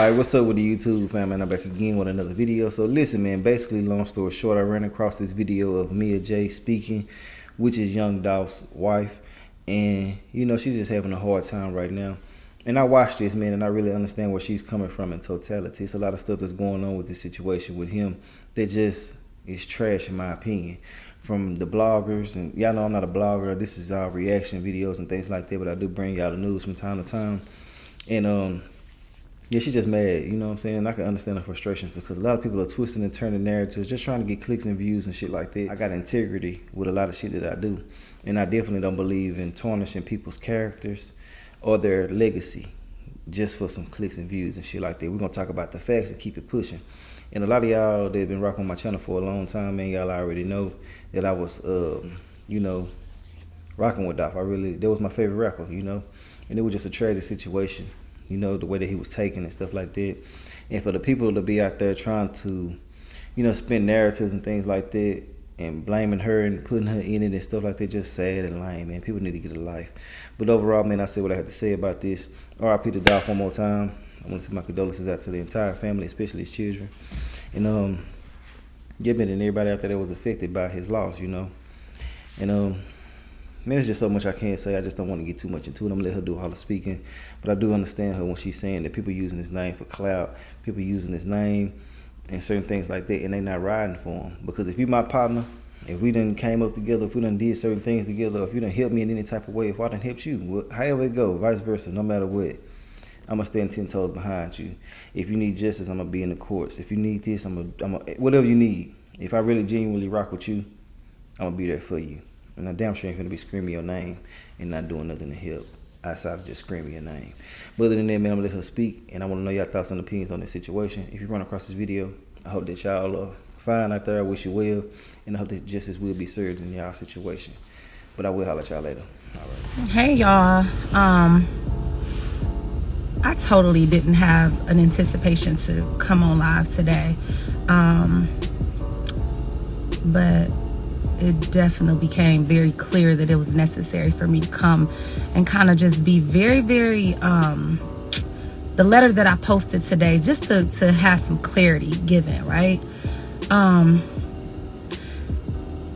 Alright, what's up with the YouTube fam, man? I'm back again with another video. So listen, man, basically, long story short, I ran across this video of Mia J speaking, which is young Dolph's wife. And, you know, she's just having a hard time right now. And I watched this, man, and I really understand where she's coming from in totality. It's a lot of stuff that's going on with this situation with him that just is trash, in my opinion. From the bloggers, and y'all know I'm not a blogger. This is our reaction videos and things like that, but I do bring y'all the news from time to time. And, yeah, she's just mad, you know what I'm saying? I can understand her frustration because a lot of people are twisting and turning narratives, just trying to get clicks and views and shit like that. I got integrity with a lot of shit that I do, and I definitely don't believe in tarnishing people's characters or their legacy just for some clicks and views and shit like that. We're going to talk about the facts and keep it pushing. And a lot of y'all that have been rocking my channel for a long time, man, y'all already know that I was, you know, rocking with Dolph. That was my favorite rapper, you know, and it was just a tragic situation. You know, the way that he was taken and stuff like that. And for the people to be out there trying to, you know, spin narratives and things like that and blaming her and putting her in it and stuff like that, just sad and lame, man. People need to get a life. But overall, man, I said what I had to say about this. RIP to Dolph one more time. I want to send my condolences out to the entire family, especially his children. And, yeah, man, and everybody out there that was affected by his loss, you know. And, man, there's just so much I can't say. I just don't want to get too much into it. I'm going to let her do all the speaking. But I do understand her when she's saying that people using his name for clout, people using his name and certain things like that, and they not riding for him. Because if you my partner, if we done came up together, if we done did certain things together, if you done helped me in any type of way, if I done helped you, however it go, vice versa, no matter what, I'm going to stand 10 toes behind you. If you need justice, I'm going to be in the courts. If you need this, I'm gonna, whatever you need. If I really genuinely rock with you, I'm going to be there for you. And I damn sure ain't gonna be screaming your name and not doing nothing to help outside of just screaming your name. But other than that, man, I'm gonna let her speak, and I wanna know y'all thoughts and opinions on this situation. If you run across this video, I hope that y'all are fine out there. I wish you well, and I hope that justice will be served in y'all situation. But I will holler at y'all later. All right. Hey y'all. I totally didn't have an anticipation to come on live today. But it definitely became very clear that it was necessary for me to come and kind of just be very, very, the letter that I posted today, just to have some clarity given, right? And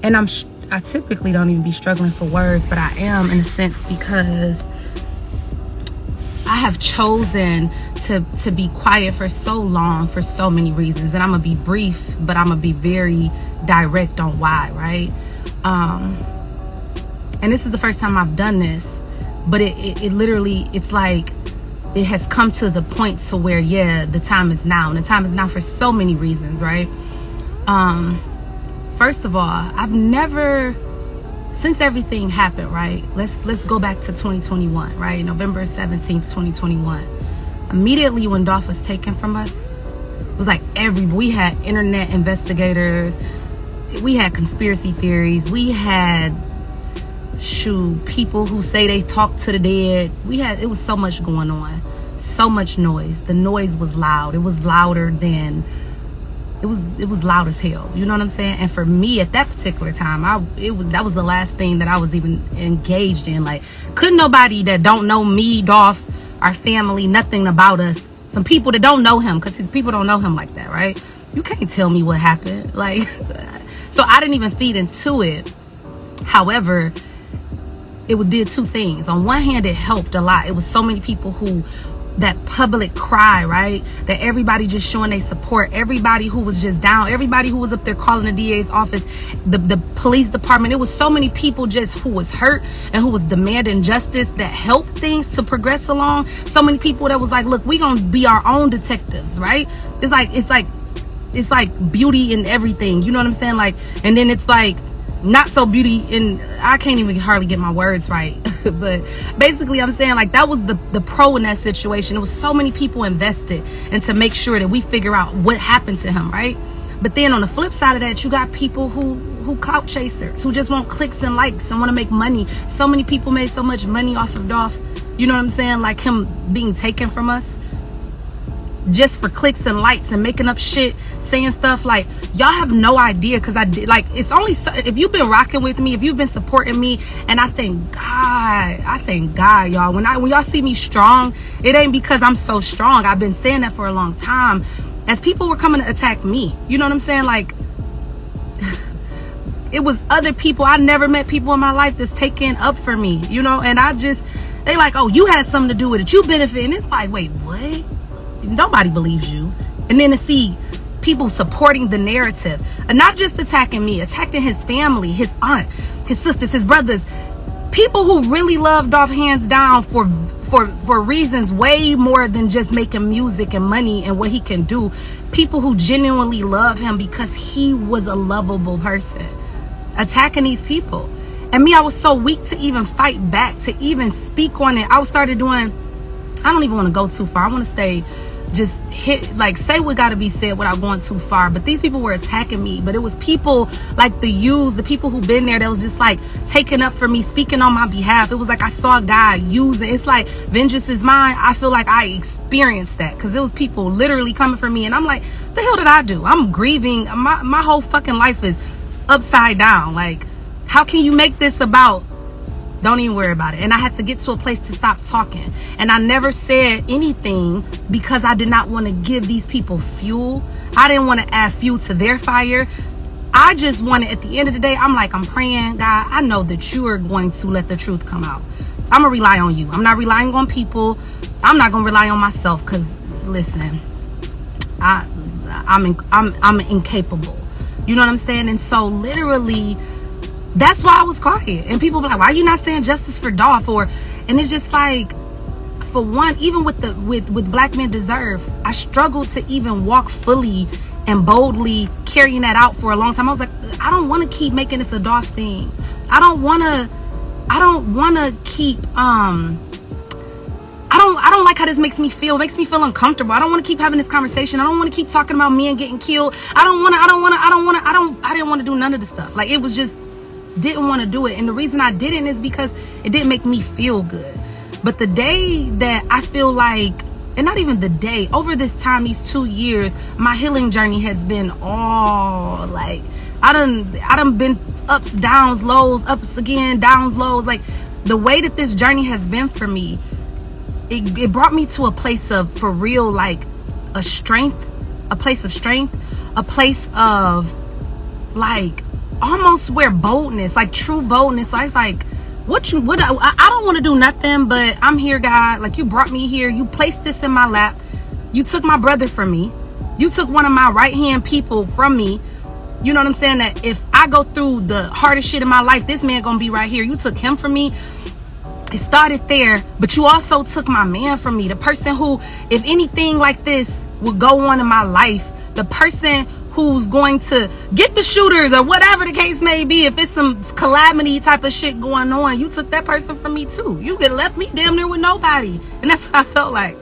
I typically don't even be struggling for words, but I am in a sense because I have chosen to be quiet for so long for so many reasons. And I'm gonna be brief, but I'm gonna be very direct on why, right? And this is the first time I've done this, but it literally, it's like it has come to the point to where, yeah, the time is now. And the time is now for so many reasons, right? First of all, I've never, since everything happened, right? Let's go back to 2021, right? November 17th, 2021. Immediately when Dolph was taken from us, it was like we had internet investigators, we had conspiracy theories, we had people who say they talk to the dead. It was so much going on, so much noise. The noise was loud. It was louder than it was loud as hell. You know what I'm saying? And for me at that particular time, that was the last thing that I was even engaged in. Like, couldn't nobody that don't know me, Dolph, our family, nothing about us, some people that don't know him, because people don't know him like that, right? You can't tell me what happened. Like, so I didn't even feed into it. However, it did two things. On one hand, it helped a lot. It was so many people that public cry, right? That everybody just showing their support. Everybody who was just down. Everybody who was up there calling the DA's office, the police department. It was so many people just who was hurt and who was demanding justice that helped things to progress along. So many people that was like, look, we gonna be our own detectives, right? It's like beauty in everything. You know what I'm saying? Like, and then it's like not so beauty in, I can't even hardly get my words right. But basically I'm saying, like, that was the pro in that situation. There was so many people invested and to make sure that we figure out what happened to him, right? But then on the flip side of that, you got people who clout chasers, who just want clicks and likes and want to make money. So many people made so much money off of Dolph, you know what I'm saying, like him being taken from us. just for clicks and likes and making up shit, saying stuff like, y'all have no idea, because I did, like, it's only if you've been rocking with me, if you've been supporting me, and I thank God, y'all. When y'all see me strong, it ain't because I'm so strong. I've been saying that for a long time. As people were coming to attack me, you know what I'm saying? Like, it was other people. I never met people in my life that's taking up for me, you know? And they like, oh, you had something to do with it. You benefit. And it's like, wait, what? Nobody believes you. And then to see people supporting the narrative and not just attacking me, attacking his family, his aunt, his sisters, his brothers, people who really love Dolph hands down for reasons way more than just making music and money and what he can do. People who genuinely love him because he was a lovable person. Attacking these people. And me, I was so weak to even fight back, to even speak on it. I started doing, I don't even want to go too far. I want to stay, just hit, like, say what got to be said without going too far. But these people were attacking me. But it was people like the people who've been there that was just like taking up for me, speaking on my behalf. It was like I saw a guy using, it's like vengeance is mine. I feel like I experienced that because it was people literally coming for me. And I'm like, the hell did I do? I'm grieving. My whole fucking life is upside down. Like, how can you make this about? Don't even worry about it. And I had to get to a place to stop talking. And I never said anything because I did not want to give these people fuel. I didn't want to add fuel to their fire. I just wanted, at the end of the day, I'm praying, God, I know that you are going to let the truth come out. I'm going to rely on you. I'm not relying on people. I'm not going to rely on myself because, listen, I'm incapable. You know what I'm saying? And so literally, that's why I was quiet. And people were like, why are you not saying justice for Dolph? And it's just like, for one, even with Black Men Deserve, I struggled to even walk fully and boldly carrying that out for a long time. I was like, I don't want to keep making this a Dolph thing. I don't want to keep, I don't like how this makes me feel. It makes me feel uncomfortable. I don't want to keep having this conversation. I don't want to keep talking about men getting killed. I didn't want to do none of this stuff. Like, it was just, didn't want to do it. And the reason I didn't is because it didn't make me feel good. But the day that I feel like, and not even the day, over this time, these 2 years, my healing journey has been all like, I done been ups, downs, lows, ups again, downs, lows. Like, the way that this journey has been for me, it brought me to a place of, for real, like a place of strength, a place of like almost where boldness, like true boldness. So I was like, I don't want to do nothing, but I'm here, God. Like, you brought me here. You placed this in my lap. You took my brother from me. You took one of my right-hand people from me. You know what I'm saying? That if I go through the hardest shit in my life, this man gonna be right here. You took him from me. It started there, but you also took my man from me. The person who, if anything like this would go on in my life, the person who's going to get the shooters or whatever the case may be, if it's some calamity type of shit going on, you took that person from me too. You could left me damn near with nobody. And that's what I felt like.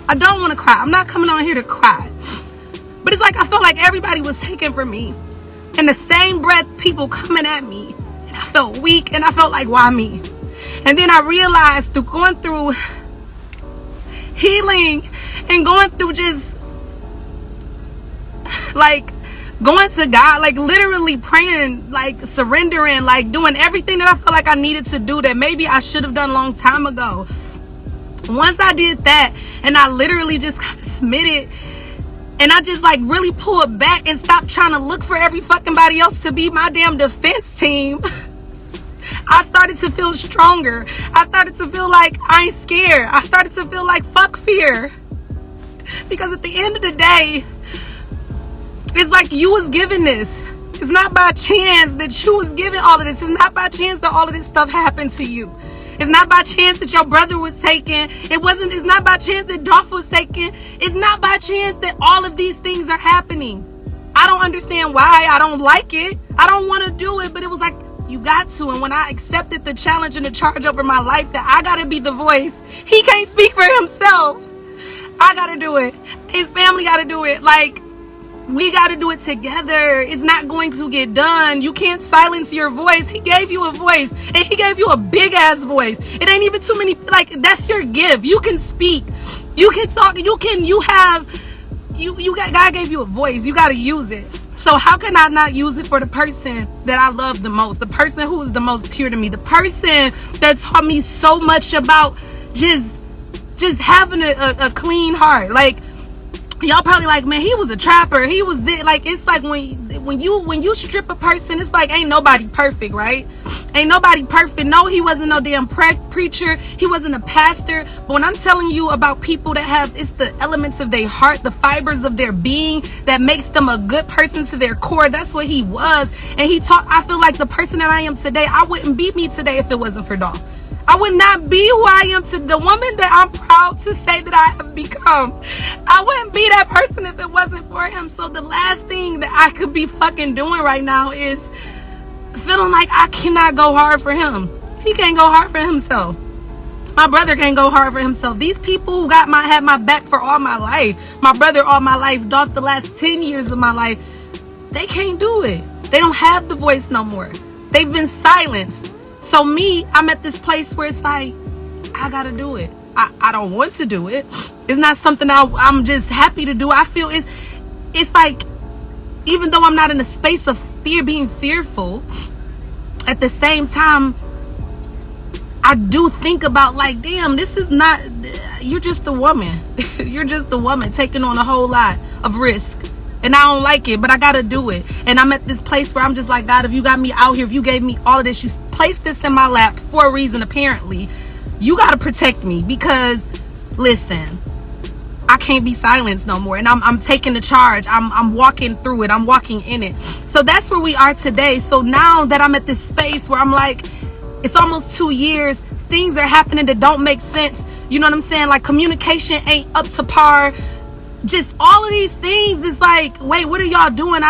I don't want to cry. I'm not coming on here to cry. But it's like I felt like everybody was taken from me. In the same breath, people coming at me. And I felt weak and I felt like, why me? And then I realized through going through healing and going through just like going to God, like literally praying, like surrendering, like doing everything that I felt like I needed to do that maybe I should have done a long time ago. Once I did that and I literally just kind of submitted and I just like really pulled back and stopped trying to look for every fucking body else to be my damn defense team, I started to feel stronger. I started to feel like I ain't scared. I started to feel like fuck fear. Because at the end of the day, it's like you was given this. It's not by chance that you was given all of this. It's not by chance that all of this stuff happened to you. It's not by chance that your brother was taken. It's not by chance that Dolph was taken. It's not by chance that all of these things are happening. I don't understand why. I don't like it. I don't want to do it, but it was like, you got to. And when I accepted the challenge and the charge over my life that I got to be the voice, he can't speak for himself. I got to do it. His family got to do it. Like, We got to do it together. It's not going to get done. You can't silence your voice. He gave you a voice, and he gave you a big ass voice. It ain't even too many, like, that's your gift. You can speak. You can talk. God gave you a voice. You got to use it. So how can I not use it for the person that I love the most? The person who is the most pure to me. The person that taught me so much about just having a clean heart. Like, y'all probably like, man, he was a trapper. He was this. Like, it's like when you strip a person, it's like ain't nobody perfect, right? Ain't nobody perfect. No, he wasn't no damn preacher. He wasn't a pastor. But when I'm telling you about people that have, it's the elements of their heart, the fibers of their being that makes them a good person to their core. That's what he was. And he taught, I feel like the person that I am today, I wouldn't be me today if it wasn't for Dolph. I would not be who I am to the woman that I'm proud to say that I have become. I wouldn't be that person if it wasn't for him. So the last thing that I could be fucking doing right now is feeling like I cannot go hard for him. He can't go hard for himself. My brother can't go hard for himself. These people who had my back for all my life, my brother all my life, Dolph the last 10 years of my life, they can't do it. They don't have the voice no more. They've been silenced. So me, I'm at this place where it's like, I gotta do it. I don't want to do it. It's not something I'm just happy to do. I feel it's like, even though I'm not in a space of fear, being fearful, at the same time, I do think about like, damn, this is not, you're just a woman. You're just a woman taking on a whole lot of risk. And I don't like it, but I gotta do it. And I'm at this place where I'm just like, God, if you got me out here, if you gave me all of this, you placed this in my lap for a reason, apparently, you gotta protect me. Because, listen, I can't be silenced no more. And I'm taking the charge. I'm walking through it. I'm walking in it. So that's where we are today. So now that I'm at this space where I'm like, it's almost 2 years, things are happening that don't make sense. You know what I'm saying? Like, communication ain't up to par. Just all of these things is like, wait, what are y'all doing?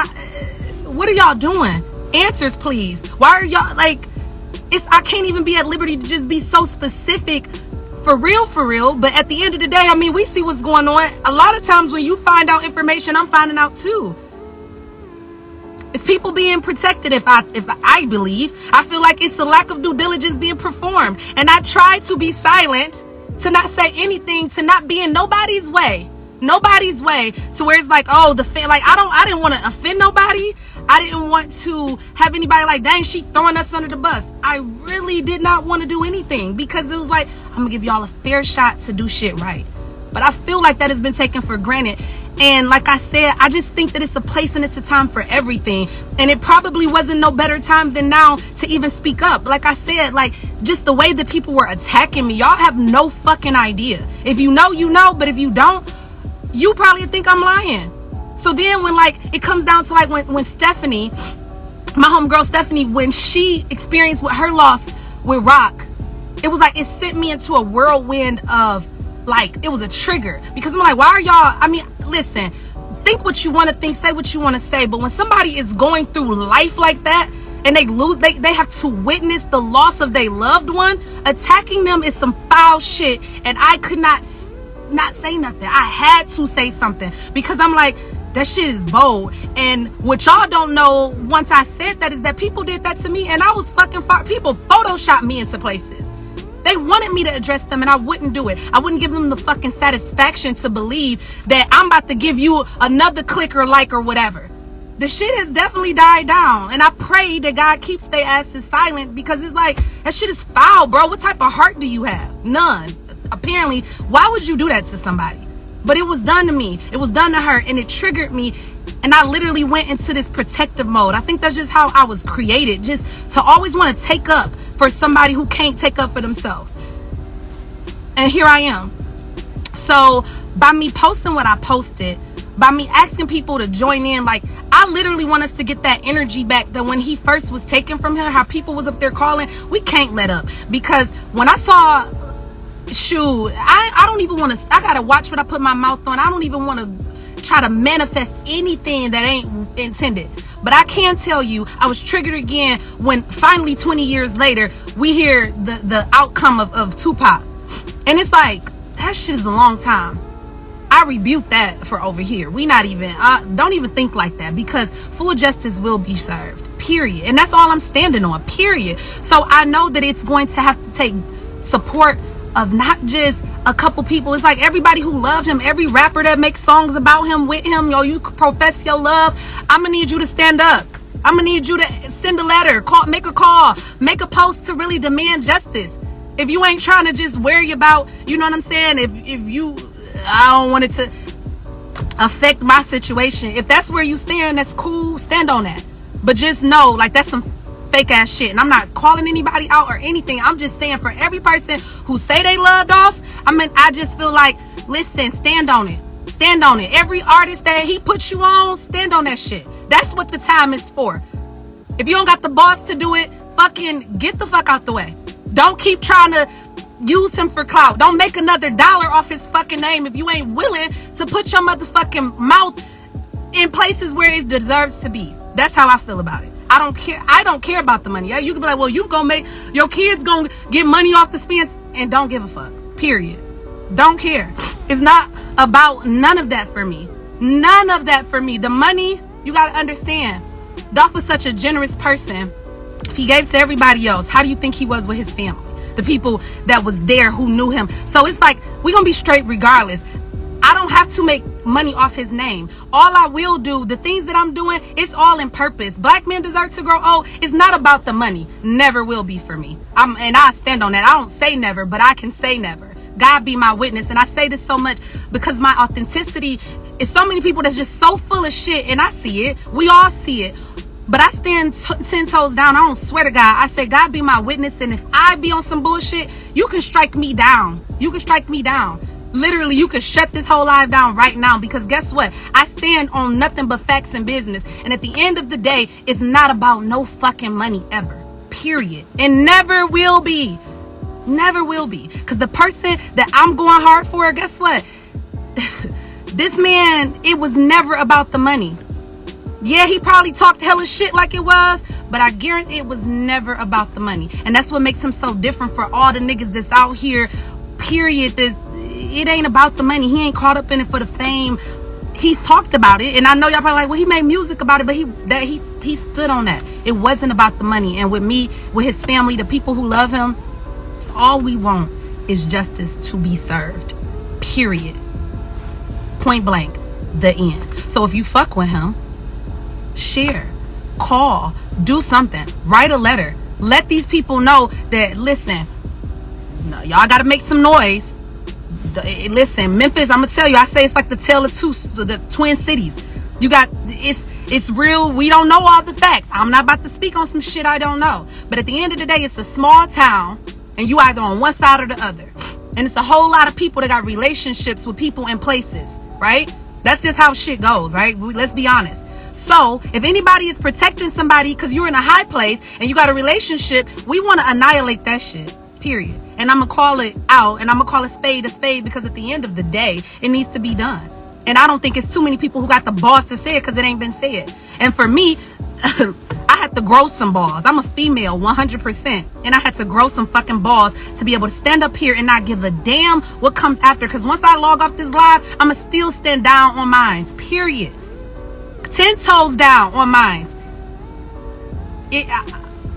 What are y'all doing? Answers, please. Why are y'all like, I can't even be at liberty to just be so specific for real. But at the end of the day, I mean, we see what's going on. A lot of times when you find out information, I'm finding out too. It's people being protected. If I believe, I feel like it's a lack of due diligence being performed. And I try to be silent, to not say anything, to not be in nobody's way to where it's like, oh, like, I didn't want to offend nobody. I didn't want to have anybody like, dang, she throwing us under the bus. I really did not want to do anything, because it was like, I'm gonna give y'all a fair shot to do shit right. But I feel like that has been taken for granted. And like I said, I just think that it's a place and it's a time for everything. And it probably wasn't no better time than now to even speak up. Like I said, like, just the way that people were attacking me, y'all have no fucking idea. If you know, you know. But if you don't, you probably think I'm lying. So then when, like, it comes down to, like, when Stephanie, my homegirl Stephanie, when she experienced with her loss with Rock, it was like, it sent me into a whirlwind of, like, it was a trigger. Because I'm like, why are y'all, I mean, listen, think what you want to think, say what you want to say. But when somebody is going through life like that, and they have to witness the loss of their loved one, attacking them is some foul shit. And I could not say nothing. I had to say something, because I'm like, that shit is bold. And what y'all don't know, once I said that, is that people did that to me, and I was fucking people photoshopped me into places. They wanted me to address them, and I wouldn't do it. I wouldn't give them the fucking satisfaction to believe that I'm about to give you another click or like or whatever. The shit has definitely died down, and I pray that God keeps their asses silent, because it's like, that shit is foul, bro. What type of heart do you have? None. Apparently, why would you do that to somebody? But it was done to me. It was done to her, and it triggered me, and I literally went into this protective mode. I think that's just how I was created, just to always want to take up for somebody who can't take up for themselves. And here I am. So by me posting what I posted, by me asking people to join in, like, I literally want us to get that energy back that when he first was taken from him, how people was up there calling, we can't let up. Because when I saw, shoot, I don't even want to, I gotta watch what I put my mouth on. I don't even want to try to manifest anything that ain't intended. But I can tell you, I was triggered again when finally 20 years later, we hear the outcome of Tupac. And it's like, that shit is a long time. I rebuke that for over here. We not even, don't even think like that, because full justice will be served, period. And that's all I'm standing on, period. So I know that it's going to have to take support of not just a couple people. It's like everybody who loved him, every rapper that makes songs about him, with him, yo, you profess your love. I'm gonna need you to stand up. I'm gonna need you to send a letter, make a call, make a post to really demand justice. If you ain't trying to just worry about, you know what I'm saying? I don't want it to affect my situation. If that's where you stand, that's cool. Stand on that. But just know, like, that's some fake ass shit. And I'm not calling anybody out or anything. I'm just saying, for every person who say they love Dolph, I just feel like, listen, stand on it. Stand on it. Every artist that he puts you on, stand on that shit. That's what the time is for. If you don't got the balls to do it, fucking get the fuck out the way. Don't keep trying to use him for clout. Don't make another dollar off his fucking name if you ain't willing to put your motherfucking mouth in places where it deserves to be. That's how I feel about it. I don't care about the money. Yeah, you can be like, well, you gonna make your kids gonna get money off the spends, and don't give a fuck. Period. Don't care. It's not about none of that for me. None of that for me. The money, you gotta understand. Dolph was such a generous person. If he gave to everybody else, how do you think he was with his family? The people that was there who knew him. So it's like, we're gonna be straight regardless. I don't have to make money off his name. All I will do, the things that I'm doing, it's all in purpose. Black men deserve to grow old. It's not about the money. Never will be for me. And I stand on that. I don't say never, but I can say never. God be my witness. And I say this so much because my authenticity is so many people that's just so full of shit, and I see it. We all see it. But I stand 10 toes down. I don't swear to God. I say, God be my witness. And if I be on some bullshit, you can strike me down. You can strike me down. Literally, you can shut this whole live down right now, because guess what? I stand on nothing but facts and business. And at the end of the day, it's not about no fucking money ever. Period. And never will be. Never will be. Because the person that I'm going hard for, guess what? This man, it was never about the money. Yeah, he probably talked hella shit like it was, but I guarantee it was never about the money. And that's what makes him so different for all the niggas that's out here, period. It ain't about the money. He ain't caught up in it for the fame. He's talked about it, and I know y'all probably like, well, he made music about it, but he stood on that. It wasn't about the money. And with me, with his family, the people who love him, all we want is justice to be served. Period. Point blank. The end. So if you fuck with him, share, call, do something, write a letter, let these people know that, listen, y'all gotta make some noise. Listen, Memphis, I'm gonna tell you, I say it's like the tale of the twin cities. You got, it's real. We don't know all the facts. I'm not about to speak on some shit I don't know, but at the end of the day, it's a small town, and you either on one side or the other, and it's a whole lot of people that got relationships with people in places, right? That's just how shit goes, right? Let's be honest. So if anybody is protecting somebody because you're in a high place and you got a relationship, we want to annihilate that shit, period. And I'm going to call it out, and I'm going to call a spade, because at the end of the day, it needs to be done. And I don't think it's too many people who got the balls to say it, because it ain't been said. And for me, I had to grow some balls. I'm a female, 100%. And I had to grow some fucking balls to be able to stand up here and not give a damn what comes after. Because once I log off this live, I'm going to still stand down on mine, period. 10 toes down on mine.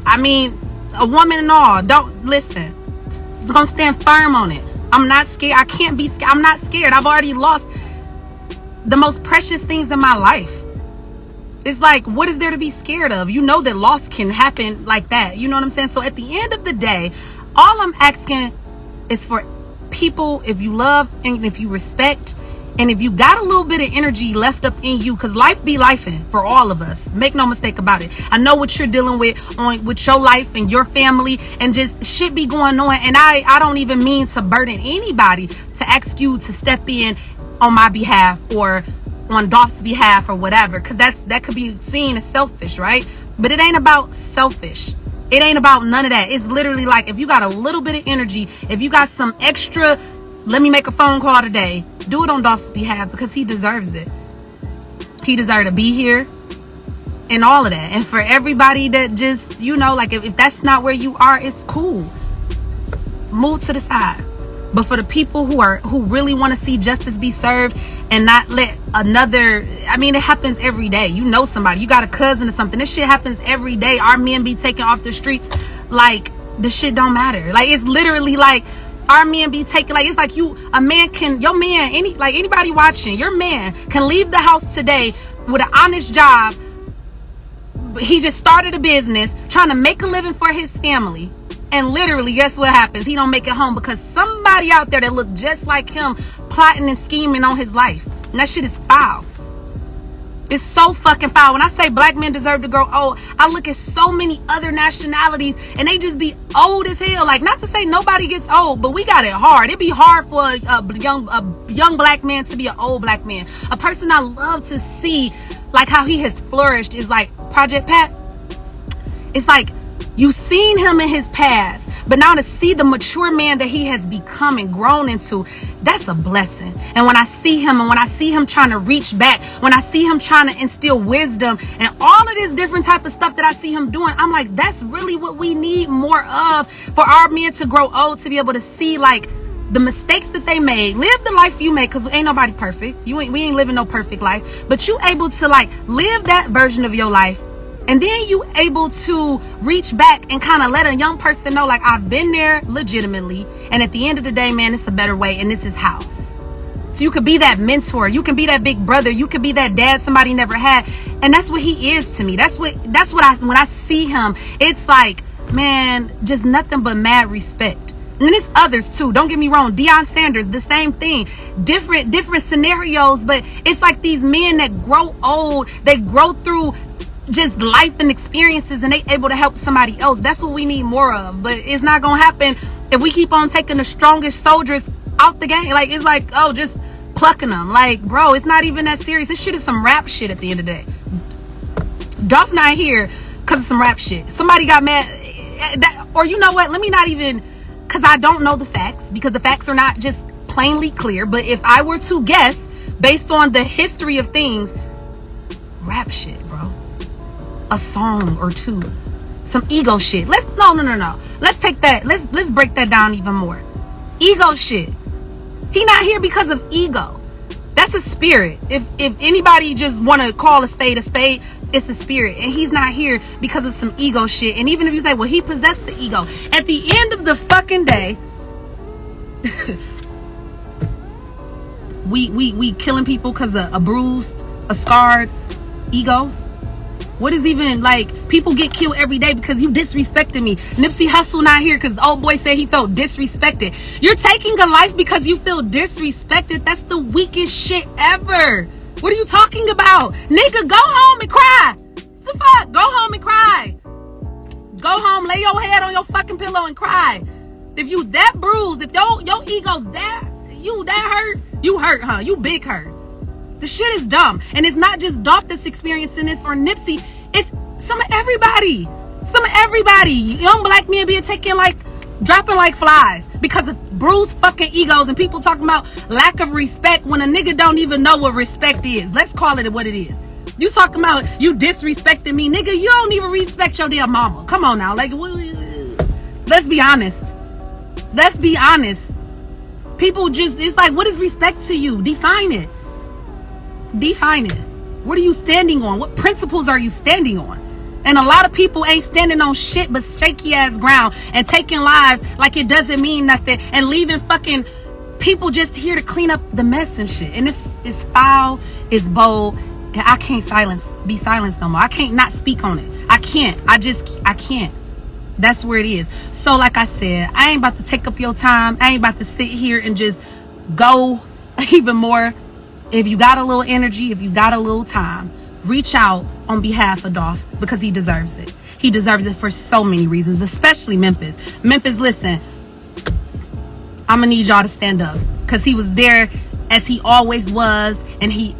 I mean, a woman and all, don't listen. It's gonna stand firm on it. I'm not scared. I can't be scared. I'm not scared. I've already lost the most precious things in my life. It's like, what is there to be scared of? You know that loss can happen like that. You know what I'm saying? So at the end of the day, all I'm asking is for people, if you love and if you respect, and if you got a little bit of energy left up in you, because life be lifing for all of us. Make no mistake about it. I know what you're dealing with with your life and your family, and just shit be going on. And I don't even mean to burden anybody to ask you to step in on my behalf or on Dolph's behalf or whatever, because that could be seen as selfish, right? But it ain't about selfish. It ain't about none of that. It's literally like, if you got a little bit of energy, if you got some extra, let me make a phone call today, do it on Dolph's behalf, because he deserves it. He deserves to be here and all of that. And for everybody that just, you know, like if that's not where you are, it's cool. Move to the side. But for the people who really want to see justice be served and not let another, I mean, it happens every day. You know somebody, you got a cousin or something. This shit happens every day. Our men be taken off the streets like the shit don't matter. Like, it's literally like our men be taken, like, it's like your man, anybody watching, your man can leave the house today with an honest job. He just started a business trying to make a living for his family. And literally, guess what happens? He don't make it home because somebody out there that look just like him plotting and scheming on his life. And that shit is foul. It's so fucking foul. When I say black men deserve to grow old, I look at so many other nationalities and they just be old as hell. Like, not to say nobody gets old, but we got it hard. It be hard for a young black man to be an old black man. A person I love to see, like, how he has flourished is like Project Pat. It's like, you seen him in his past, but now to see the mature man that he has become and grown into, that's a blessing. And when I see him trying to reach back, when I see him trying to instill wisdom and all of this different type of stuff that I see him doing, I'm like, that's really what we need more of for our men to grow old, to be able to see, like, the mistakes that they made, live the life you make, because ain't nobody perfect. We ain't living no perfect life, but you able to, like, live that version of your life. And then you able to reach back and kind of let a young person know, like, I've been there legitimately. And at the end of the day, man, it's a better way. And this is how. So you could be that mentor. You can be that big brother. You could be that dad somebody never had. And that's what he is to me. When I see him, it's like, man, just nothing but mad respect. And it's others too. Don't get me wrong. Deion Sanders, the same thing. Different scenarios. But it's like these men that grow old, they grow through just life and experiences, and they able to help somebody else. That's what we need more of. But it's not gonna happen if we keep on taking the strongest soldiers out the game. Like, it's like, oh, just plucking them. Like, bro, it's not even that serious. This shit is some rap shit at the end of the day. Dolph not here because of some rap shit. Somebody got mad or you know what, let me not even, because I don't know the facts, because the facts are not just plainly clear. But if I were to guess based on the history of things, rap shit, bro. A song or two, some ego shit. No. Let's take that. Let's break that down even more. Ego shit. He not here because of ego. That's a spirit. If anybody just want to call a spade, it's a spirit. And he's not here because of some ego shit. And even if you say, well, he possessed the ego, at the end of the fucking day, we killing people because of a bruised, a scarred ego. What is even, like, people get killed every day because you disrespected me. Nipsey Hussle not here because the old boy said he felt disrespected. You're taking a life because you feel disrespected. That's the weakest shit ever. What are you talking about? Nigga, go home and cry. What the fuck? Go home and cry. Go home, lay your head on your fucking pillow and cry. If you that bruised, if your ego's that hurt, you hurt, huh? You big hurt. The shit is dumb. And it's not just Dolph that's experiencing this or Nipsey. It's some of everybody. Young black men being taken, like, dropping like flies because of bruised fucking egos and people talking about lack of respect when a nigga don't even know what respect is. Let's call it what it is. You talking about you disrespecting me, nigga. You don't even respect your damn mama. Come on now. Like, let's be honest. People just, it's like, what is respect to you? Define it. What are you standing on? What principles are you standing on? And a lot of people ain't standing on shit but shaky ass ground and taking lives like it doesn't mean nothing and leaving fucking people just here to clean up the mess and shit. And it's foul, it's bold, and I can't be silenced no more. I can't not speak on it. I can't. I can't. That's where it is. So like I said, I ain't about to take up your time. I ain't about to sit here and just go even more. If you got a little energy, if you got a little time, reach out on behalf of Dolph, because he deserves it. He deserves it for so many reasons, especially Memphis. Memphis, listen, I'm gonna need y'all to stand up, because he was there as he always was, and he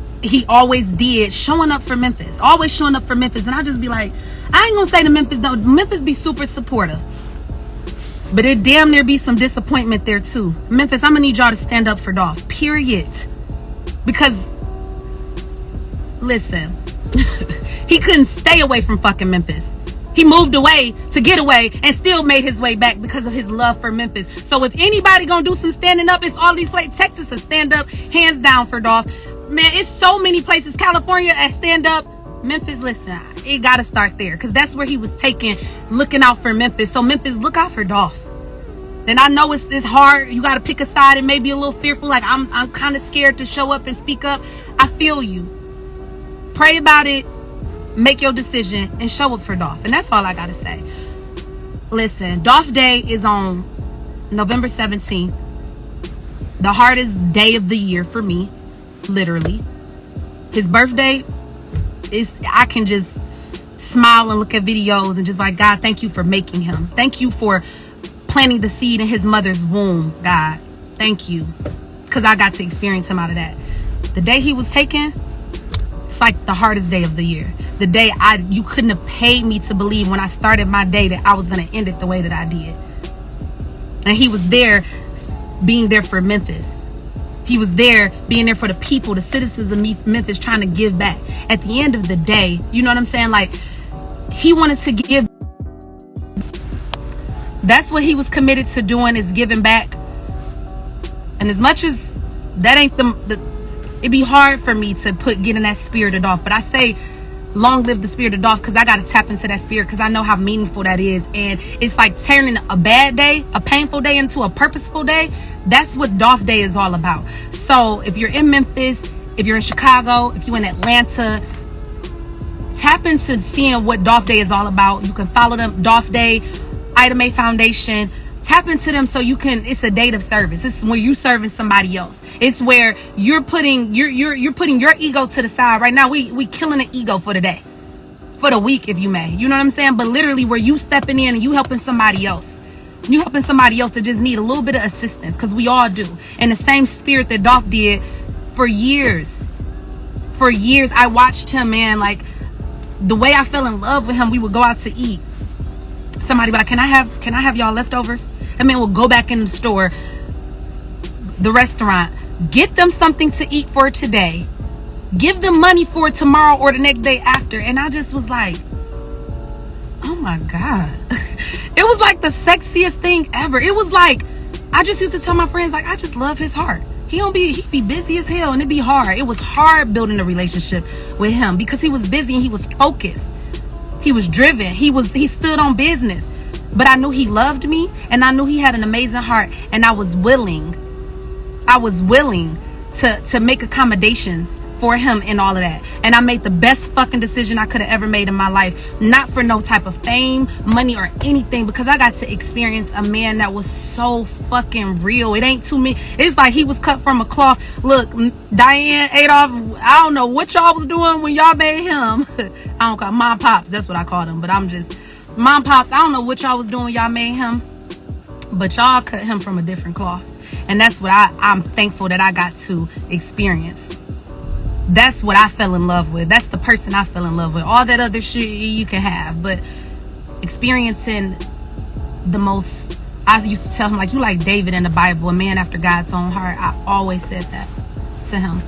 always did, showing up for Memphis, always showing up for Memphis. And I just be like, I ain't gonna say to Memphis, though, Memphis be super supportive, but it damn near be some disappointment there too. Memphis, I'm gonna need y'all to stand up for Dolph, period. Because, listen, he couldn't stay away from fucking Memphis. He moved away to get away and still made his way back because of his love for Memphis. So if anybody gonna do some standing up, it's all these places. Texas is stand up, hands down for Dolph. Man, it's so many places. California at stand up. Memphis, listen, it gotta start there because that's where he was taken, looking out for Memphis. So Memphis, look out for Dolph. And I know it's hard. You gotta pick a side and maybe a little fearful. Like I'm kind of scared to show up and speak up. I feel you. Pray about it. Make your decision and show up for Dolph. And that's all I gotta say. Listen, Dolph Day is on November 17th. The hardest day of the year for me, literally. His birthday is, I can just smile and look at videos and just like, God, thank you for making him. Thank you for planting the seed in his mother's womb, God. Thank you. Because I got to experience him out of that. The day he was taken, it's like the hardest day of the year. The day you couldn't have paid me to believe when I started my day that I was going to end it the way that I did. And he was there, being there for Memphis. He was there, being there for the people, the citizens of Memphis, trying to give back. At the end of the day, you know what I'm saying? Like, he wanted to give. That's what he was committed to doing, is giving back. And as much as that ain't it'd be hard for me to get in that spirit of Dolph. But I say, long live the spirit of Dolph, because I got to tap into that spirit because I know how meaningful that is. And it's like turning a bad day, a painful day, into a purposeful day. That's what Dolph Day is all about. So if you're in Memphis, if you're in Chicago, if you're in Atlanta, tap into seeing what Dolph Day is all about. You can follow them, Dolph Day, Item A Foundation. Tap into them so you can. It's a date of service. It's where you serving somebody else. It's where you're putting you're putting your ego to the side. Right now, we killing the ego for the day, for the week, if you may. You know what I'm saying? But literally, where you stepping in and you helping somebody else. You helping somebody else that just need a little bit of assistance, because we all do. And the same spirit that Dolph did for years. For years, I watched him, man. Like, the way I fell in love with him, we would go out to eat. Somebody be like, can I have y'all leftovers? And man, we'll go back in the store, the restaurant, get them something to eat for today, give them money for tomorrow or the next day after. And I just was like, oh my God. It was like the sexiest thing ever. It was like, I just used to tell my friends, like, I just love his heart. He be busy as hell, and it'd be hard. It was hard building a relationship with him because he was busy and he was focused. He was driven. He stood on business. But I knew he loved me, and I knew he had an amazing heart, and I was willing to make accommodations for him in all of that. And I made the best fucking decision I could have ever made in my life. Not for no type of fame, money, or anything, because I got to experience a man that was so fucking real. It ain't too many. It's like he was cut from a cloth. Look, Diane, Adolph, I don't know what y'all was doing when y'all made him. I don't call mom pops, that's what I call them, but I'm just mom pops. I don't know what y'all was doing when y'all made him, but y'all cut him from a different cloth. And that's what I'm thankful that I got to experience. That's what I fell in love with. That's the person I fell in love with. All that other shit you can have, but experiencing the most. I used to tell him, like, you like David in the Bible, a man after God's own heart. I always said that to him.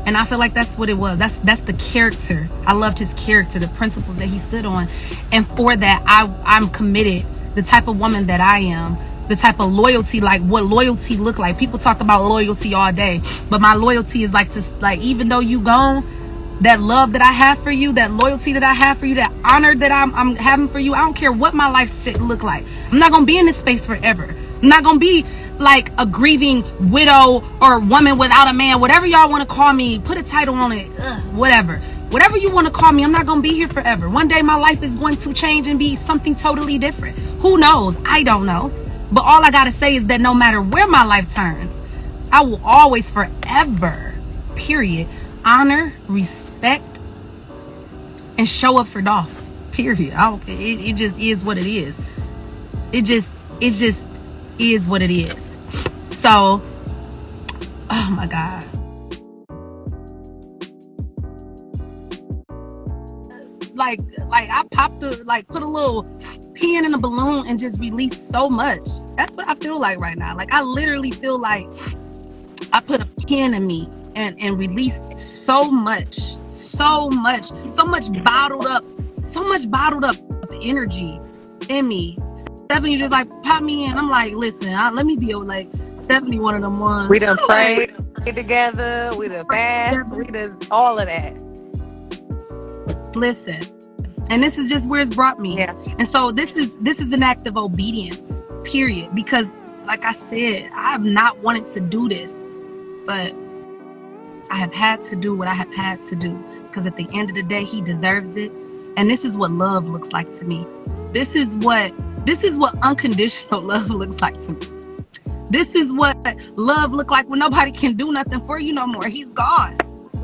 And I feel like that's what it was. That's the character. I loved his character, the principles that he stood on. And for that, I'm committed. The type of woman that I am, the type of loyalty, like what loyalty look like. People talk about loyalty all day, but my loyalty is like, to like, even though you gone, that love that I have for you, that loyalty that I have for you, that honor that I'm having for you, I don't care what my life shit look like. I'm not gonna be in this space forever. I'm not gonna be like a grieving widow or woman without a man, whatever y'all want to call me. Put a title on it. Whatever you want to call me, I'm not gonna be here forever. One day my life is going to change and be something totally different. Who knows? I don't know. But all I gotta say is that no matter where my life turns, I will always, forever, period, honor, respect, and show up for Dolph. Period. It just is what it is. It just is what it is. So, oh my God. Like I popped put a little pin in a balloon and just released so much. That's what I feel like right now. Like, I literally feel like I put a pin in me and released so much bottled up energy in me. Stephanie just like pop me in. I'm like, listen, let me be like Stephanie, one of them We ones. done Like, prayed together. We done fast. together. We done all of that. Listen, and this is just where it's brought me. Yeah. And so this is an act of obedience, period. Because like I said, I have not wanted to do this, but I have had to do what I have had to do, because at the end of the day, he deserves it. And this is what love looks like to me. This is what unconditional love looks like to me. This is what love look like when nobody can do nothing for you no more. He's gone.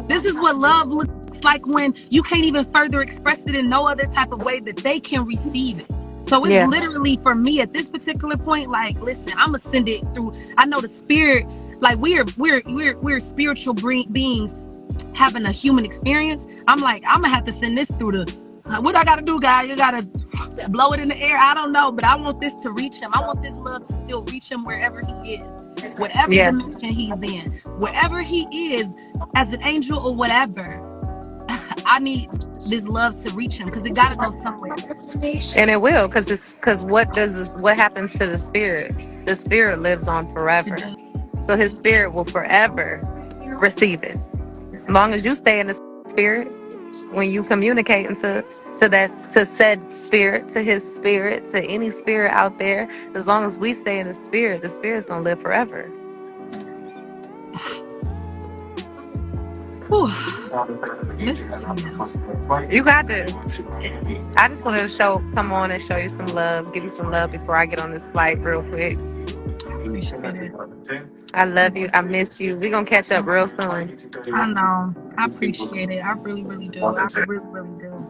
This is what love looks like when you can't even further express it in no other type of way that they can receive it. So it's Yeah. literally for me at this particular point, like, listen, I'm gonna send it through. I know the spirit, like we're spiritual beings having a human experience. I'm like, I'm gonna have to send this through the. What I gotta do, guys? You gotta blow it in the air. I don't know, but I want this to reach him. I want this love to still reach him wherever he is, whatever Yeah. dimension he's in, wherever he is, as an angel or whatever. I need this love to reach him because it gotta go somewhere. And it will, because what happens to the spirit? The spirit lives on forever. So his spirit will forever receive it. As long as you stay in the spirit, when you communicate to said spirit, to his spirit, to any spirit out there, as long as we stay in the spirit's gonna live forever. Whew. You got this. I just wanted to come on and show you some love, give you some love before I get on this flight real quick. Appreciate it. I love you. I miss you. We're gonna catch up real soon. I know. I appreciate it. I really, really do. I really, really do.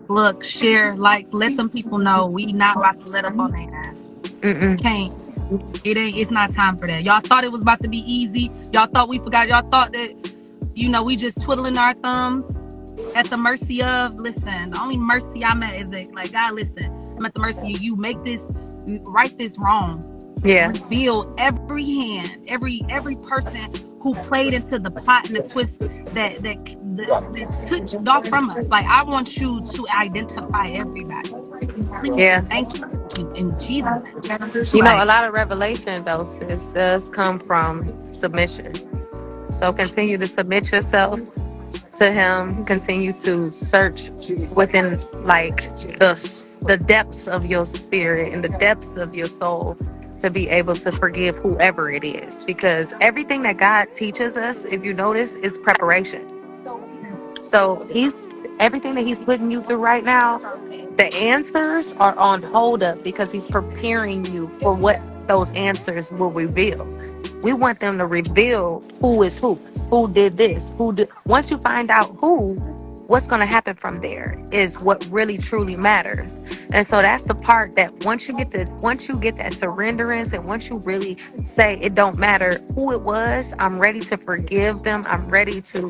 Look, share, like, let them people know we not about to let up on their ass. Mm-mm. Can't. It ain't. It's not time for that. Y'all thought it was about to be easy. Y'all thought we forgot. Y'all thought that, we just twiddling our thumbs at the mercy of. Listen, the only mercy I'm at is that, like, God, listen, I'm at the mercy of you. Right this wrong. Yeah. Reveal every hand, every person who played into the plot and the twist that took Dolph from us. Like, I want you to identify everybody. Please, Yeah. thank you in Jesus' name. A lot of revelation, though, sis, does come from submission. So continue to submit yourself to him. Continue to search within, like, the depths of your spirit and the depths of your soul to be able to forgive whoever it is. Because everything that God teaches us, if you notice, is preparation. So everything that he's putting you through right now, the answers are on hold up because he's preparing you for what those answers will reveal. We want them to reveal who is who did this, once you find out what's going to happen from there is what really truly matters. And so that's the part that once you get that surrenderance, and once you really say it don't matter who it was, I'm ready to forgive them, I'm ready to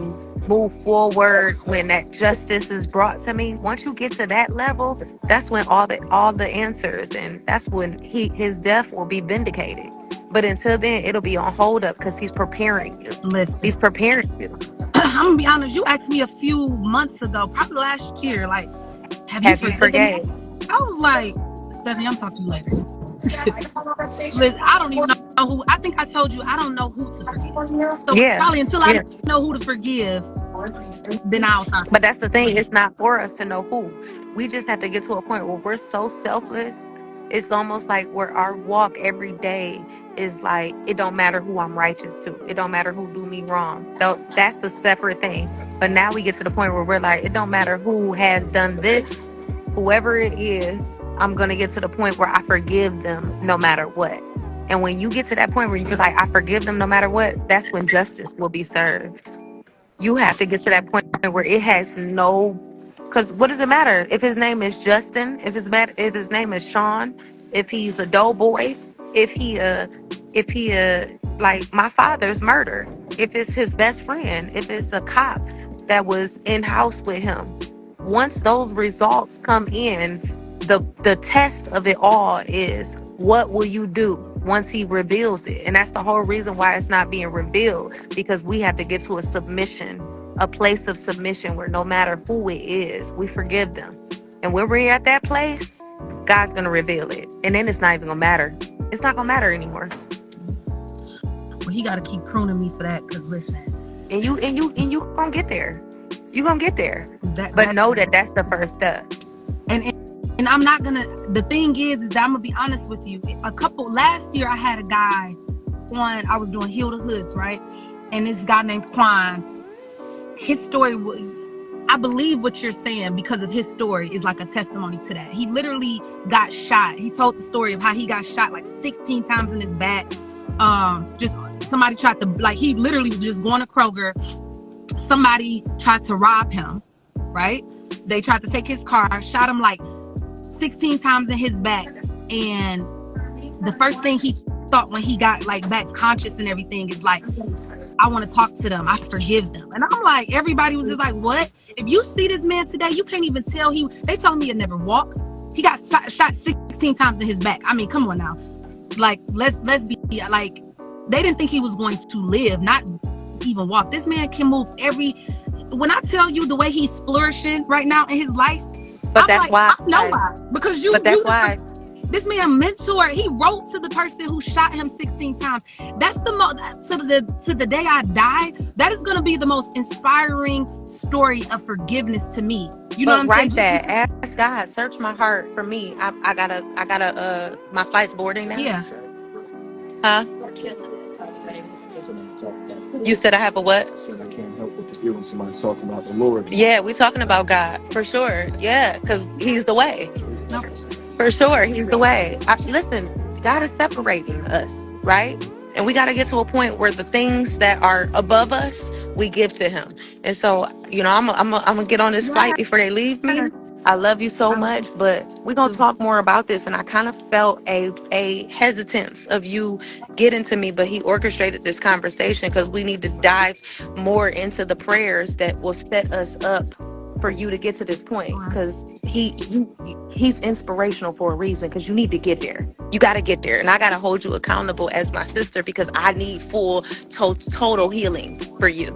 move forward when that justice is brought to me. Once you get to that level, that's when all the answers, and that's when his death will be vindicated. But until then, it'll be on hold up because he's preparing you. Listen. He's preparing you. I'm gonna be honest. You asked me a few months ago, probably last year, like, have you forgave me? I was like, Stephanie, I'm talking to you later. But I don't even know who. I think I told you I don't know who to forgive. So probably until I know who to forgive, then I'll start. But that's the thing. It's not for us to know who. We just have to get to a point where we're so selfless. It's almost like where our walk every day is like, it don't matter who I'm righteous to. It don't matter who do me wrong. That's a separate thing. But now we get to the point where we're like, it don't matter who has done this. Whoever it is, I'm going to get to the point where I forgive them no matter what. And when you get to that point where you're like, I forgive them no matter what, that's when justice will be served. You have to get to that point where it has no, because what does it matter if his name is Justin, if his name is Sean, if he's a doughboy, if he like my father's murder, if it's his best friend, if it's a cop that was in house with him. Once those results come in, the test of it all is, what will you do once he reveals it? And that's the whole reason why it's not being revealed, because we have to get to a place of submission where no matter who it is, we forgive them. And when we're at that place, God's gonna reveal it. And then it's not even gonna matter. It's not gonna matter anymore. Well, he got to keep pruning me for that. Cause listen, And you gonna get there. You gonna get there. that But that know that that's the first step. and and I'm not gonna. The thing is that I'm gonna be honest with you. Last year, I had a guy on. I was doing Heal the Hoods, right? And this guy named Quan. His story, I believe what you're saying because of his story is like a testimony to that. He literally got shot. He told the story of how he got shot like 16 times in his back. Just somebody tried to, like, he literally was just going to Kroger. Somebody tried to rob him, right? They tried to take his car, shot him like 16 times in his back. And the first thing he thought when he got like back conscious and everything is like, I want to talk to them. I forgive them. And I'm like, everybody was just like, what? If you see this man today, you can't even tell they told me he'd never walk. He got shot 16 times in his back. I mean, come on now. Like, let's be like, they didn't think he was going to live, not even walk. This man can move when I tell you the way he's flourishing right now in his life, But I'm that's like, why. I know why. Because But that's why. this man mentor, he wrote to the person who shot him 16 times. That's the most, to the day I die, that is going to be the most inspiring story of forgiveness to me. You know what I'm write saying? that. Ask God, search my heart for me. I gotta my flight's boarding now. Yeah. Huh? You said I have a what? I said I can't help but to hear when somebody's talking about the Lord. Yeah, we talking about God for sure. Yeah, because He's the way. No. For sure, He's the way. Listen, God is separating us, right? And we got to get to a point where the things that are above us, we give to Him. And so, I'm gonna get on this flight before they leave me. I love you so much, but we're gonna talk more about this. And I kind of felt a hesitance of you getting to me, but He orchestrated this conversation because we need to dive more into the prayers that will set us up for you to get to this point, because he's inspirational for a reason, because you need to get there. You got to get there, and I got to hold you accountable as my sister, because I need full total healing for you.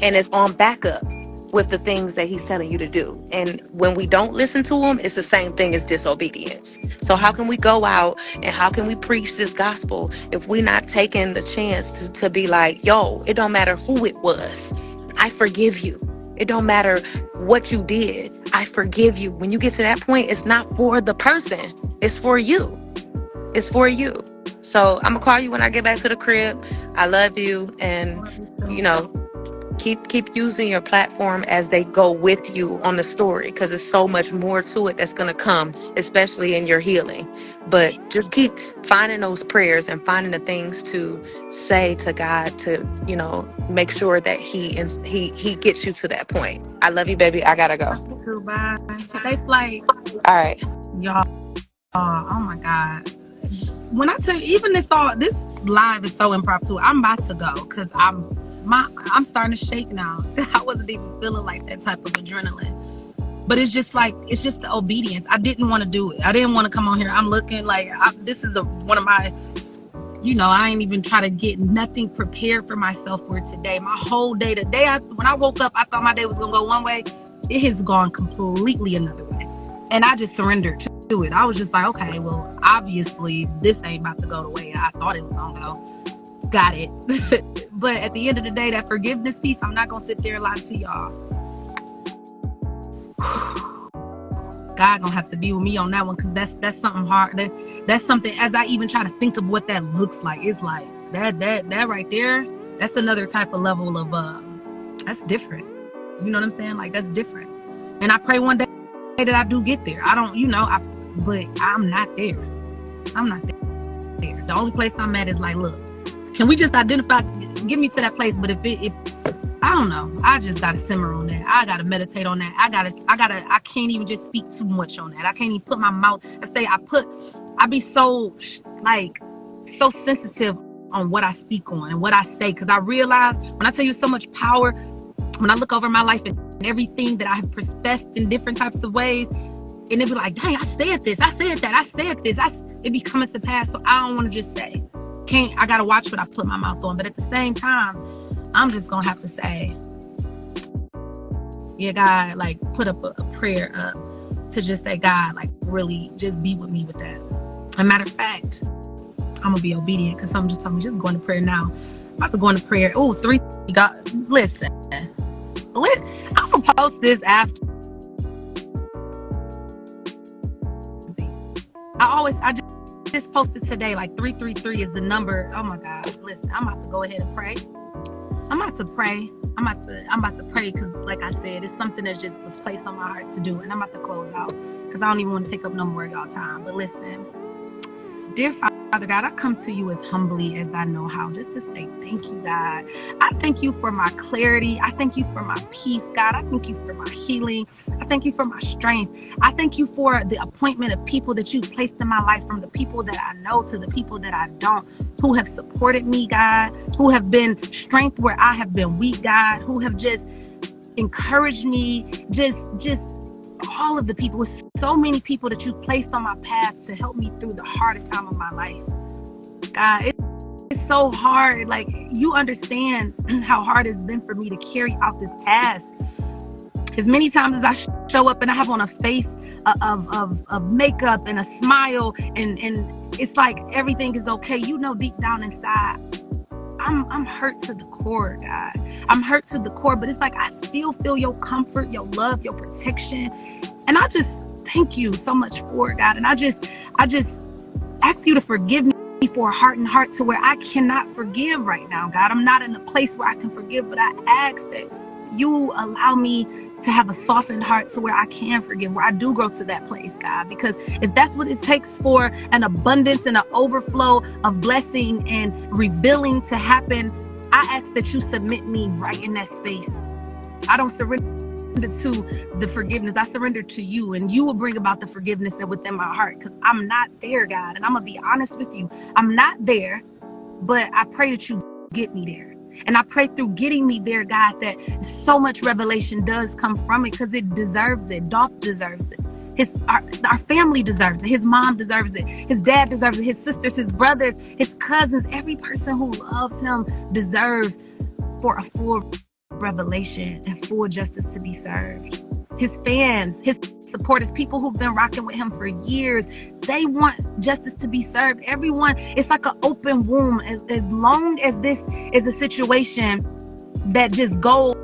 And it's on backup with the things that he's telling you to do. And when we don't listen to him, it's the same thing as disobedience. So how can we go out and how can we preach this gospel if we're not taking the chance to be like, yo, it don't matter who it was, I forgive you. It don't matter what you did, I forgive you. When you get to that point, it's not for the person, it's for you. It's for you. So I'm gonna call you when I get back to the crib. I love you, and keep using your platform as they go with you on the story, because there's so much more to it that's gonna come, especially in your healing. But just keep finding those prayers and finding the things to say to God to make sure that he gets you to that point. I love you, baby. I gotta go. Bye. Safe flight. All right, y'all. Oh my God. When I tell you, even this live is so impromptu. I'm about to go because I'm starting to shake now. I wasn't even feeling like that type of adrenaline. But it's just the obedience. I didn't want to do it. I didn't want to come on here. I'm looking like this is one of my, I ain't even try to get nothing prepared for myself for today. My whole day, when I woke up, I thought my day was going to go one way. It has gone completely another way. And I just surrendered to it. I was just like, okay, well, obviously this ain't about to go the way I thought it was going to go. Got it. But at the end of the day, that forgiveness piece, I'm not going to sit there and lie to y'all. God gonna have to be with me on that one, because that's something hard. That's something, as I even try to think of what that looks like, it's like that right there, that's another type of level of that's different. You know what I'm saying? Like, that's different. And I pray one day that I do get there. I don't, but I'm not there. I'm not there. The only place I'm at is like, look, can we just identify, get me to that place? But if I don't know, I just gotta simmer on that. I gotta meditate on that. I can't even just speak too much on that. I can't even put my mouth. I be so sensitive on what I speak on and what I say, because I realize when I tell you so much power, when I look over my life and everything that I have professed in different types of ways, and it be like, dang, I said this, I said that, I said this, it be coming to pass. So I don't want to just say, I gotta watch what I put my mouth on. But at the same time, I'm just gonna have to say, yeah, God, like, put up a prayer up to just say, God, like, really just be with me with that. As a matter of fact, I'm gonna be obedient because someone just told me just go into prayer now. I'm about to go into prayer. Oh, 3 God, listen. I'm gonna post this after. I just posted today, like 333 is the number. Oh my God. Listen, I'm about to go ahead and pray. I'm about to pray because, like I said, it's something that just was placed on my heart to do, and I'm about to close out because I don't even want to take up no more of y'all time. But listen, dear Father God, I come to you as humbly as I know how, just to say thank you, God. I thank you for my clarity. I thank you for my peace, God. I thank you for my healing. I thank you for my strength. I thank you for the appointment of people that you've placed in my life, from the people that I know to the people that I don't, who have supported me, God, who have been strength where I have been weak, God, who have just encouraged me, just all of the people, with so many people that you've placed on my path to help me through the hardest time of my life. God, it's so hard. Like, you understand how hard it's been for me to carry out this task. As many times as I show up and I have on a face of makeup and a smile, and it's like everything is okay, you know, deep down inside, I'm hurt to the core, God. I'm hurt to the core, but it's like I still feel your comfort, your love, your protection. And I just thank you so much for it, God. And I just ask you to forgive me for a hardened heart to where I cannot forgive right now, God. I'm not in a place where I can forgive, but I ask that you allow me to have a softened heart to where I can forgive, where I do grow to that place, God. Because if that's what it takes for an abundance and an overflow of blessing and revealing to happen, I ask that you submit me right in that space. I don't surrender to the forgiveness. I surrender to you, and you will bring about the forgiveness within my heart, because I'm not there, God. And I'm going to be honest with you. I'm not there, but I pray that you get me there. And I pray through getting me there, God, that so much revelation does come from it, because it deserves it. Dolph deserves it. Our family deserves it. His mom deserves it. His dad deserves it. His sisters, his brothers, his cousins, every person who loves him deserves for a full revelation and full justice to be served. His fans, his supporters, people who've been rocking with him for years, they want justice to be served. Everyone, it's like an open womb. As long as this is a situation that just goes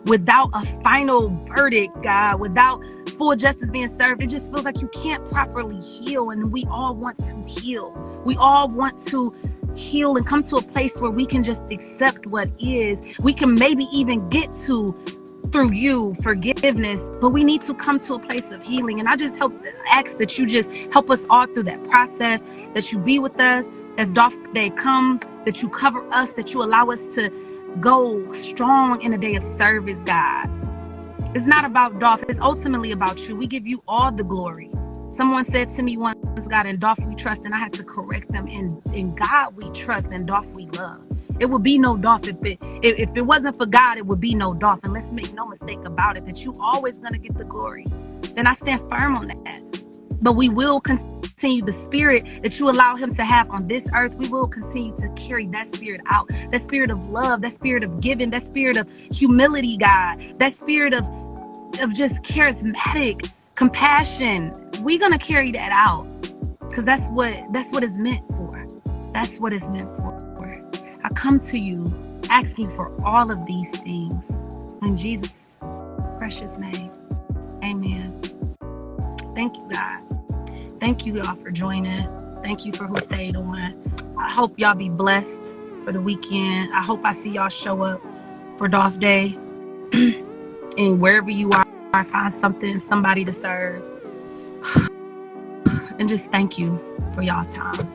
without a final verdict, God, without full justice being served, it just feels like you can't properly heal. And we all want to heal. We all want to heal and come to a place where we can just accept what is. We can maybe even get to, through you, forgiveness, but we need to come to a place of healing. And I just ask that you just help us all through that process, that you be with us as Dolph Day comes, that you cover us, that you allow us to go strong in a day of service, God. It's not about Dolph, it's ultimately about you. We give you all the glory. Someone said to me once, God, in Dolph we trust, and I had to correct them. In God we trust, and Dolph we love. It would be no Dolph if it wasn't for God. It would be no Dolph. And let's make no mistake about it, that you always gonna get the glory. Then I stand firm on that. But we will continue the spirit that you allow him to have on this earth. We will continue to carry that spirit out, that spirit of love, that spirit of giving, that spirit of humility, God, that spirit of just charismatic compassion. We're gonna carry that out, because that's what it's meant for. That's what it's meant for. I come to you asking for all of these things in Jesus' precious name. Amen. Thank you, God. Thank you, y'all, for joining. Thank you for who stayed on. I hope y'all be blessed for the weekend. I hope I see y'all show up for Dolph Day. And wherever you are, find somebody to serve. And just thank you for y'all time.